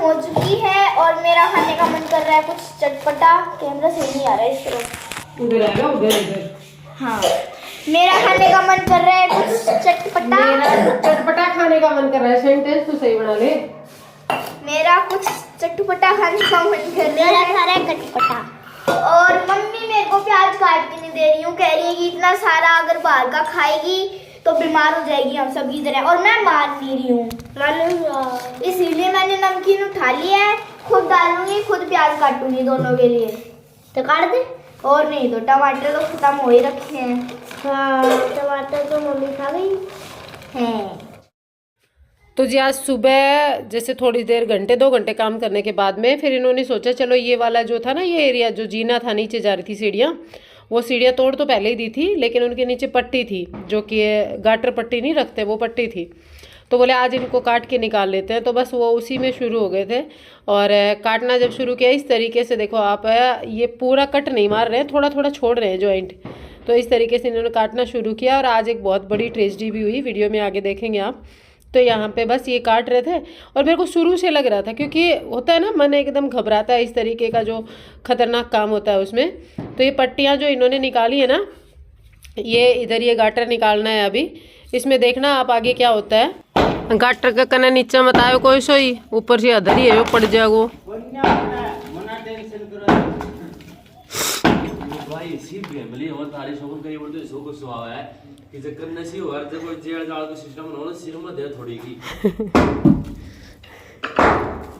हो चुकी है और मेरा खाने का मन कर रहा है कुछ चटपटा। कैमरा सही नहीं आ रहा है इस तरफ, उधर आएगा, उधर। हाँ, मेरा खाने का मन कर रहा है कुछ चटपटा। मेरा चटपटा खाने का मन कर रहा है। सेंटेंस तो सही बना ले। मेरा कुछ चटपटा खाने का मन कर रहा है चटपटा। और मम्मी मेरे को प्याज काट के नहीं दे रही हूँ, कह रही है कि इतना सारा अगर बाहर का खाएगी तो बीमार हो जाएगी हम सब की तरह, और मैं मान नहीं रही हूँ, इसीलिए मैंने नमकीन उठा लिया है। खुद डालूंगी, खुद प्याज काटूंगी दोनों के लिए। तो काट दे, और नहीं तो टमाटर तो खत्म हो ही रखे हैं। हाँ, टमाटर तो मम्मी खा गई है। तो जी आज सुबह जैसे थोड़ी देर घंटे 2 घंटे काम करने के बाद में फिर इन्होंने सोचा चलो ये वाला जो था ना, ये एरिया जो जीना था, नीचे जा रही थी सीढ़ियाँ, वो सीढ़ियाँ तोड़ तो पहले ही दी थी, लेकिन उनके नीचे पट्टी थी जो कि गाटर पट्टी नहीं रखते, वो पट्टी थी। तो बोले आज इनको काट के निकाल लेते हैं, तो बस वो उसी में शुरू हो गए थे। और काटना जब शुरू किया इस तरीके से, देखो आप, ये पूरा कट नहीं मार रहे हैं, थोड़ा थोड़ा छोड़ रहे हैं जॉइंट। तो इस तरीके से इन्होंने काटना शुरू किया और आज एक बहुत बड़ी ट्रेजेडी भी हुई, वीडियो में आगे देखेंगे आप। तो यहाँ पे बस ये काट रहे थे और मेरे को शुरू से लग रहा था, क्योंकि होता है ना मन एकदम घबराता है इस तरीके का जो खतरनाक काम होता है उसमें। तो ये पट्टियाँ जो इन्होंने निकाली है ना, ये इधर ये गाटर निकालना है अभी, इसमें देखना आप आगे क्या होता है। गाटर का कना नीचे मत आयो कोई सोई, ऊपर से अधर ही है जो पड़ जाएगो।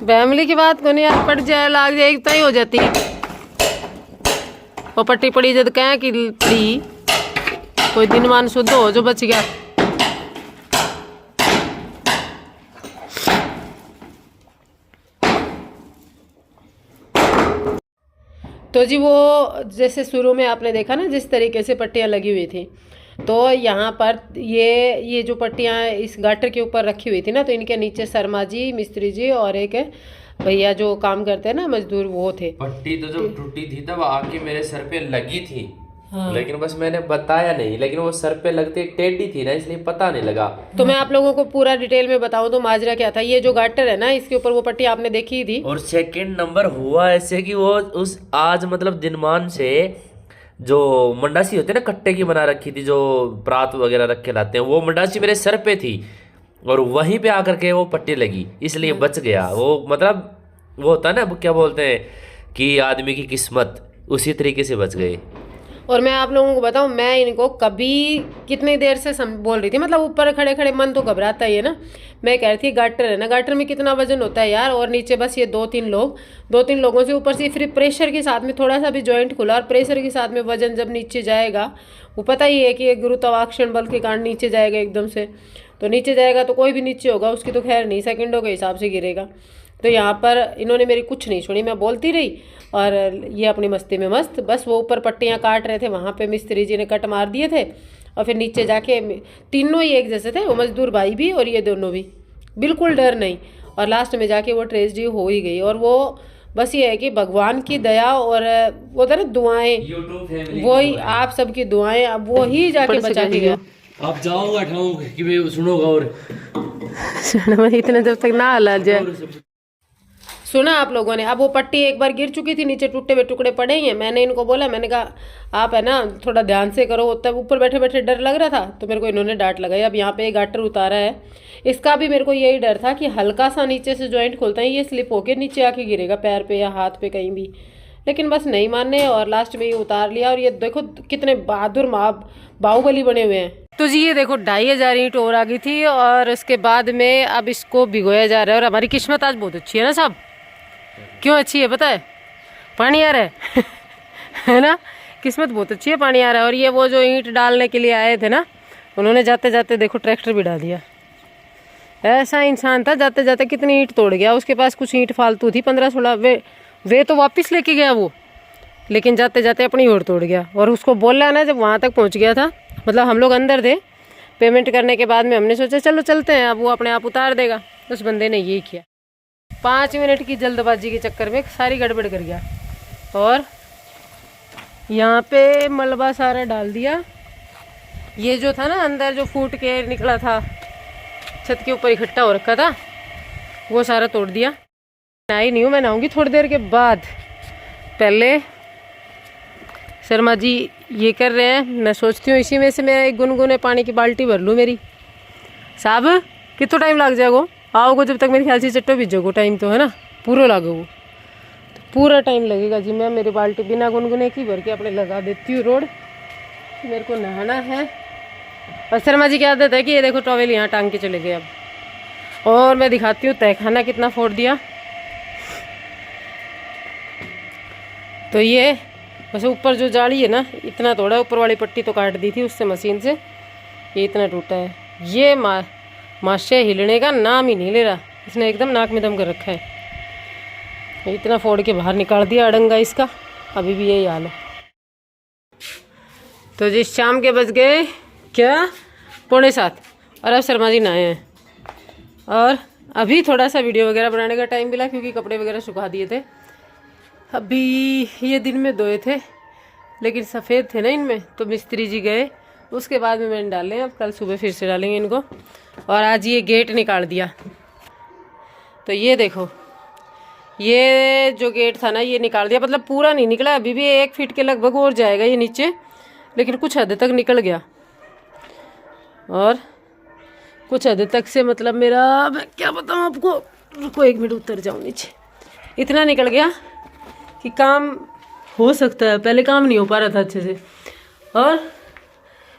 फैमिली की बात को नहीं यार, पड़ जाए लाग जाए तो ही हो जाती। वो पट्टी पड़ी जब कहें कि पड़ी, कोई दिन मान शुद्ध हो जो बच गया। तो जी वो जैसे शुरू में आपने देखा ना जिस तरीके से पट्टियाँ लगी हुई थी, तो यहाँ पर ये जो पट्टियाँ इस गाटर के ऊपर रखी हुई थी ना, तो इनके नीचे शर्मा जी, मिस्त्री जी और एक भैया जो काम करते हैं ना मजदूर, वो थे। पट्टी तो जब टूटी थी तब आके मेरे सर पे लगी थी। हाँ। लेकिन बस मैंने बताया नहीं, लेकिन वो सर पे लगते टेढ़ी थी ना, इसलिए पता नहीं लगा। तो मैं आप लोगों को पूरा डिटेल में बताऊं तो माजरा क्या था। ये जो गाटर है ना, इसके ऊपर वो पट्टी आपने देखी थी। और सेकंड नंबर हुआ ऐसे कि वो उस आज मतलब दिनमान से जो मंडासी होते हैं ना, कट्टे की बना रखी थी, जो प्रात वगैरह रख के लाते हैं, वो मंडासी मेरे सर पे थी और वहीं पे आकर के वो पट्टी लगी, इसलिए बच गया। वो मतलब वो होता है ना, क्या बोलते हैं कि आदमी की किस्मत, उसी तरीके से बच गए। और मैं आप लोगों को बताऊं, मैं इनको कभी कितनी देर से बोल रही थी, मतलब ऊपर खड़े खड़े मन तो घबराता ही है ना। मैं कह रही थी गाटर है ना, गाटर में कितना वजन होता है यार, और नीचे बस ये 2-3 लोगों से, ऊपर से फिर प्रेशर के साथ में थोड़ा सा भी जॉइंट खुला, और प्रेशर के साथ में वजन जब नीचे जाएगा, वो पता ही है कि गुरुत्वाकर्षण बल के कारण नीचे जाएगा एकदम से। तो नीचे जाएगा तो कोई भी नीचे होगा, उसकी तो खैर नहीं, सेकंडों के हिसाब से गिरेगा। तो यहाँ पर इन्होंने मेरी कुछ नहीं सुनी, मैं बोलती रही और ये अपनी मस्ती में मस्त। बस वो ऊपर पट्टियाँ काट रहे थे, वहाँ पे मिस्त्री जी ने कट मार दिए थे, और फिर नीचे जाके तीनों ही एक जैसे थे, वो मजदूर भाई भी और ये दोनों भी, बिल्कुल डर नहीं। और लास्ट में जाके वो ट्रेजेडी हो ही गई। और वो बस ये है कि भगवान की दया और वो था ना दुआएं, वही आप सबकी दुआएं, अब वो ही जाके बचा के गया। आप जाओ बैठाऊं कि मैं सुनोगा और इतना जब तक ना हला जाए। सुना आप लोगों ने, अब वो पट्टी एक बार गिर चुकी थी, नीचे टूटे हुए टुकड़े पड़े ही हैं। मैंने इनको बोला, मैंने कहा आप है ना थोड़ा ध्यान से करो, तब ऊपर बैठे बैठे डर लग रहा था, तो मेरे को इन्होंने डांट लगाई। अब यहाँ पे गाटर उतारा है, इसका भी मेरे को यही डर था कि हल्का सा नीचे से जॉइंट खुलता है, ये स्लिप होके नीचे आके गिरेगा पैर पे या हाथ पे कहीं भी, लेकिन बस नहीं मानने और लास्ट में ये उतार लिया। और ये देखो कितने बहादुर बाहुबली बने हुए हैं। तो जी ये देखो 2500 ईंट और आ गई थी, और उसके बाद में अब इसको भिगोया जा रहा है। और हमारी किस्मत आज बहुत अच्छी है ना साहब। क्यों अच्छी है पता है? पानी आ रहा है है ना, किस्मत बहुत अच्छी है, पानी आ रहा है। और ये वो जो ईंट डालने के लिए आए थे ना, उन्होंने जाते जाते देखो ट्रैक्टर भी डाल दिया। ऐसा इंसान था, जाते जाते कितनी ईंट तोड़ गया। उसके पास कुछ ईंट फालतू थी 15-16, वे तो वापस लेके गया वो, लेकिन जाते जाते अपनी और तोड़ गया। और उसको बोला ना, जब वहाँ तक पहुँच गया था, मतलब हम लोग अंदर थे, पेमेंट करने के बाद में हमने सोचा चलो चलते हैं, अब वो अपने आप उतार देगा। उस बंदे ने यही किया, 5 मिनट की जल्दबाजी के चक्कर में सारी गड़बड़ कर गया। और यहाँ पे मलबा सारा डाल दिया। ये जो था ना अंदर जो फूट के निकला था, छत के ऊपर इकट्ठा हो रखा था, वो सारा तोड़ दिया। आई नहीं हूँ, मैं नहाऊंगी थोड़ी देर के बाद। पहले शर्मा जी ये कर रहे हैं, मैं सोचती हूँ इसी में से मैं एक गुनगुने पानी की बाल्टी भर लूँ मेरी। साहब कितना टाइम लग जाएगा आओगे? जब तक मेरे ख्याल से चट्टो भिजोगो टाइम तो है ना, पूरा लागोगो तो पूरा टाइम लगेगा जी। मैं मेरी बाल्टी बिना गुनगुने की भर के अपने लगा देती हूँ रोड, मेरे को नहाना है। और शर्मा जी की आदत है कि ये देखो टॉवेल यहाँ टांग के चले गए अब। और मैं दिखाती हूँ तहखाना कितना फोड़ दिया। तो ये बस ऊपर जो जाली है ना इतना तोड़ा, ऊपर वाली पट्टी तो काट दी थी उससे मशीन से, ये इतना टूटा है। ये माशे हिलने का नाम ही नहीं ले रहा, इसने एकदम नाक में दम कर रखा है। इतना फोड़ के बाहर निकाल दिया अड़ंगा इसका, अभी भी यही हाल है। तो जी शाम के बज गए क्या 6:45 और अब शर्मा जी नहाए हैं। और अभी थोड़ा सा वीडियो वगैरह बनाने का टाइम मिला क्योंकि कपड़े वगैरह सुखा दिए थे। अभी ये दिन में धोए थे लेकिन सफ़ेद थे ना इनमें, तो मिस्त्री जी गए, उसके बाद में मैंने डाले हैं। अब कल सुबह फिर से डालेंगे इनको। और आज ये गेट निकाल दिया, तो ये देखो ये जो गेट था ना ये निकाल दिया, मतलब पूरा नहीं निकला, अभी भी 1 फीट के लगभग और जाएगा ये नीचे, लेकिन कुछ हद तक निकल गया। और कुछ हद तक से मतलब मेरा, मैं क्या बताऊँ आपको, रुको 1 मिनट उतर जाऊँ नीचे। इतना निकल गया कि काम हो सकता है, पहले काम नहीं हो पा रहा था अच्छे से। और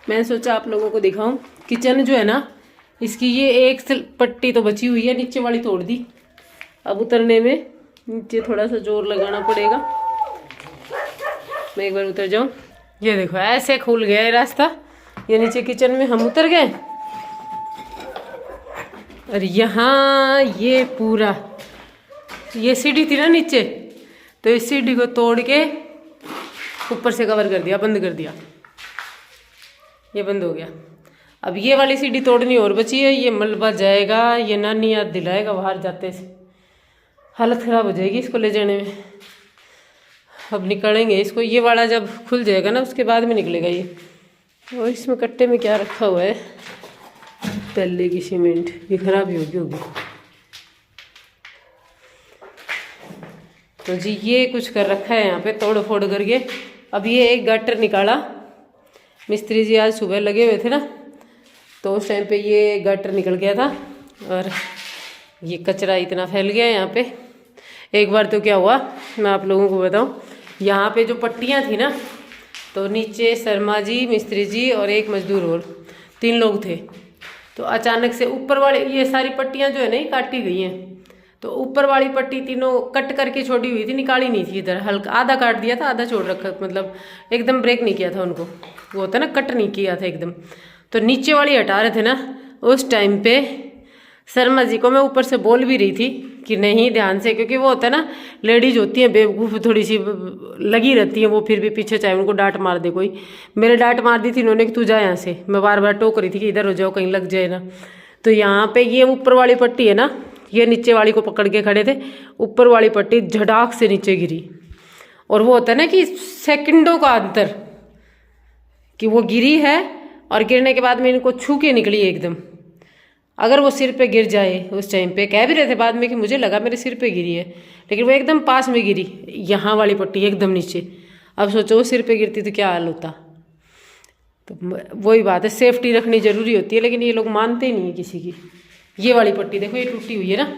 मैंने सोचा आप लोगों को दिखाऊं, किचन जो है ना इसकी ये एक पट्टी तो बची हुई है, नीचे वाली तोड़ दी। अब उतरने में नीचे थोड़ा सा जोर लगाना पड़ेगा। मैं एक बार उतर जाऊं। ये देखो ऐसे खुल गया ये रास्ता, ये नीचे किचन में हम उतर गए। और यहाँ ये पूरा ये सीढ़ी थी ना नीचे, तो इस सीढ़ी को तोड़ के ऊपर से कवर कर दिया, बंद कर दिया, ये बंद हो गया। अब ये वाली सीढ़ी तोड़नी और बची है, ये मलबा जाएगा, ये नानी याद दिलाएगा बाहर जाते से, हालत ख़राब हो जाएगी इसको ले जाने में। अब निकालेंगे इसको, ये वाला जब खुल जाएगा ना उसके बाद में निकलेगा ये। और इसमें कट्टे में क्या रखा हुआ है, पहले की सीमेंट, ये खराब ही होगी। तो जी ये कुछ कर रखा है यहाँ पे तोड़ फोड़ करके। अब ये एक गटर निकाला, मिस्त्री जी आज सुबह लगे हुए थे ना, तो उस टाइम पे ये गटर निकल गया था। और ये कचरा इतना फैल गया है यहाँ पे। एक बार तो क्या हुआ मैं आप लोगों को बताऊँ, यहाँ पे जो पट्टियाँ थी ना, तो नीचे शर्मा जी, मिस्त्री जी और एक मजदूर और 3 लोग थे। तो अचानक से ऊपर वाले ये सारी पट्टियाँ जो है ना ये काटी गई हैं, तो ऊपर वाली पट्टी तीनों कट करके छोड़ी हुई थी, निकाली नहीं थी इधर, हल्का आधा काट दिया था, आधा छोड़ रखा, मतलब एकदम ब्रेक नहीं किया था उनको, वो होता है ना कट नहीं किया था एकदम। तो नीचे वाली हटा रहे थे ना, उस टाइम पे शर्मा जी को मैं ऊपर से बोल भी रही थी कि नहीं ध्यान से, क्योंकि वो होता है ना लेडीज होती हैं बेवकूफ़, थोड़ी सी लगी रहती हैं वो, फिर भी पीछे चाहे उनको डांट मार दे कोई। मेरे डांट मार दी थी उन्होंने कि तू जा यहाँ से, मैं बार बार टोक रही थी कि इधर हो जाओ कहीं लग जाए ना। तो यहाँ पे ये ऊपर वाली पट्टी है ना, ये नीचे वाली को पकड़ के खड़े थे, ऊपर वाली पट्टी झटाक से नीचे गिरी। और वो होता है ना कि सेकंडों का अंतर कि वो गिरी है, और गिरने के बाद में इनको छू के निकली एकदम। अगर वो सिर पे गिर जाए, उस टाइम पे कह भी रहे थे बाद में कि मुझे लगा मेरे सिर पे गिरी है, लेकिन वो एकदम पास में गिरी, यहाँ वाली पट्टी एकदम नीचे। अब सोचो वो सिर पे गिरती तो क्या हाल होता। तो वही बात है, सेफ्टी रखनी जरूरी होती है, लेकिन ये लोग मानते ही नहीं है किसी की। ये वाली पट्टी देखो ये टूटी हुई है ना,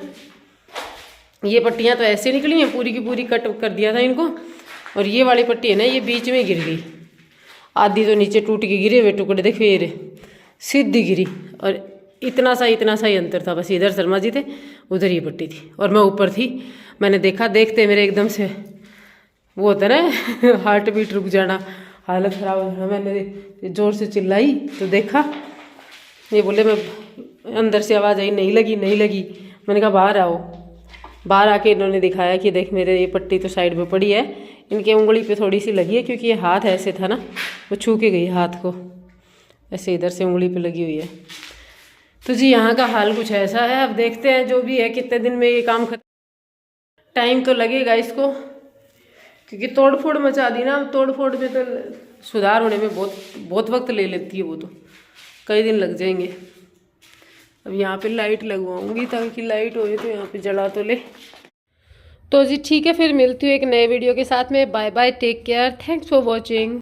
ये पट्टियाँ तो ऐसे निकली हैं, पूरी की पूरी कट कर दिया था इनको। और ये वाली पट्टी है ना ये बीच में गिर गई, आधी तो नीचे टूट के गिरे हुए टुकड़े देखो, ये सीधी गिरी। और इतना सा ही अंतर था, बस इधर शर्मा जी थे, उधर ये पट्टी थी, और मैं ऊपर थी। मैंने देखा, देखते मेरे एकदम से वो होता है ना हार्ट बीट रुक जाना, हालत ख़राब हो जाना। मैंने ज़ोर से चिल्लाई तो देखा, ये बोले, मैं अंदर से आवाज़ आई नहीं लगी नहीं लगी। मैंने कहा बाहर आओ। बाहर आके इन्होंने दिखाया कि देख मेरे ये पट्टी तो साइड में पड़ी है, इनके उंगली पे थोड़ी सी लगी है, क्योंकि ये हाथ ऐसे था ना, वो छू के गई हाथ को, ऐसे इधर से उंगली पे लगी हुई है। तो जी यहाँ का हाल कुछ ऐसा है। अब देखते हैं जो भी है, कितने दिन में ये काम खत्म, टाइम तो लगेगा इसको, क्योंकि तोड़ फोड़ मचा दी ना। तोड़ फोड़ में तो सुधार होने में बहुत वक्त ले लेती है, वो तो कई दिन लग जाएंगे। अब यहाँ पे लाइट लगवाऊंगी ताकि लाइट हो तो यहाँ पे जला तो ले। तो जी ठीक है, फिर मिलती हूँ एक नए वीडियो के साथ में। Bye bye, take care, thanks for watching.